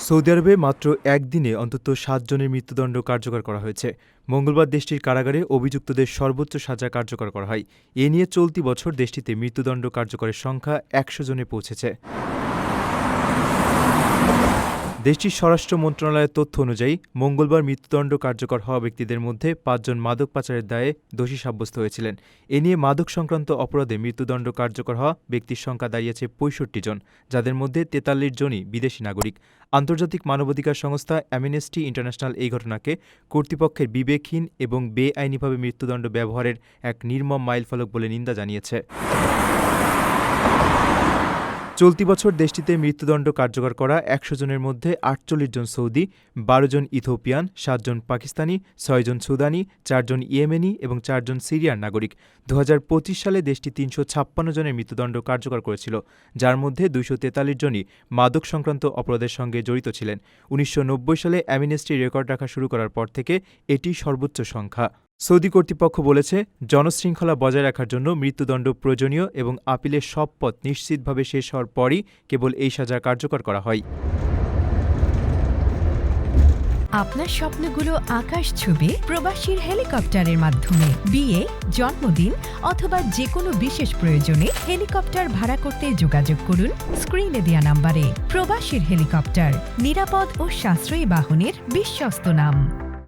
Saudi আরবে মাত্র একদিনে অন্তত ৭ জনের মৃত্যুদণ্ড কার্যকর করা হয়েছে। মঙ্গলবার দেশটির কারাগারে অভিযুক্তদের সর্বোচ্চ সাজা কার্যকর করা হয়। এ নিয়ে চলতি বছর দেশটিতে মৃত্যুদণ্ড কার্যকরের সংখ্যা ১০০ জনে পৌঁছেছে। দেশটির স্বরাষ্ট্র মন্ত্রণালয়ের তথ্য অনুযায়ী মঙ্গলবার মৃত্যুদণ্ড কার্যকর হওয়া ব্যক্তিদের মধ্যে ৫ জন মাদক পাচারের দায়ে দোষী সাব্যস্ত হয়েছিলেন। এ নিয়ে মাদক সংক্রান্ত অপরাধে মৃত্যুদণ্ড কার্যকর হওয়া ব্যক্তির সংখ্যা দাঁড়িয়েছে ৬৫ জন, যাদের মধ্যে ৪৩ জনই বিদেশি নাগরিক। আন্তর্জাতিক মানবাধিকার সংস্থা অ্যামনেস্টি ইন্টারন্যাশনাল এই ঘটনাকে কর্তৃপক্ষের বিবেকহীন এবং বেআইনিভাবে মৃত্যুদণ্ড ব্যবহারের এক নির্মম মাইলফলক বলে নিন্দা জানিয়েছে। চলতি বছর দেশটিতে মৃত্যুদণ্ড কার্যকর করা ১০০ জনের মধ্যে ৪৮ জন সৌদি, ১২ জন ইথিওপিয়ান, ৭ জন পাকিস্তানি, ৬ জন সুদানি, ৪ জন ইয়েমেনি এবং ৪ জন সিরিয়ার নাগরিক। ২০২৫ সালে দেশটি ৩৫৬ জনের মৃত্যুদণ্ড কার্যকর করেছিল, যার মধ্যে ২৪৩ জনই মাদক সংক্রান্ত অপরাধের সঙ্গে জড়িত ছিলেন। ১৯৯০ সালে অ্যামনেস্টি রেকর্ড রাখা শুরু করার পর থেকে এটি সর্বোচ্চ সংখ্যা। সৌদি কর্তৃপক্ষ বলেছে, জনশৃঙ্খলা বজায় রাখার জন্য মৃত্যুদণ্ড প্রয়োজনীয় এবং আপিলের সব পথ নিশ্চিতভাবে শেষ হওয়ার পরই কেবল এই সাজা কার্যকর করা হয়। আপনার স্বপ্নগুলো আকাশ ছুবে প্রবাসীর হেলিকপ্টারের মাধ্যমে। বিয়ে, জন্মদিন অথবা যে কোনো বিশেষ প্রয়োজনে হেলিকপ্টার ভাড়া করতে যোগাযোগ করুন স্ক্রিনে দেয়া নাম্বারে। প্রবাসীর হেলিকপ্টার, নিরাপদ ও সাশ্রয়ী বাহনের বিশ্বস্ত নাম।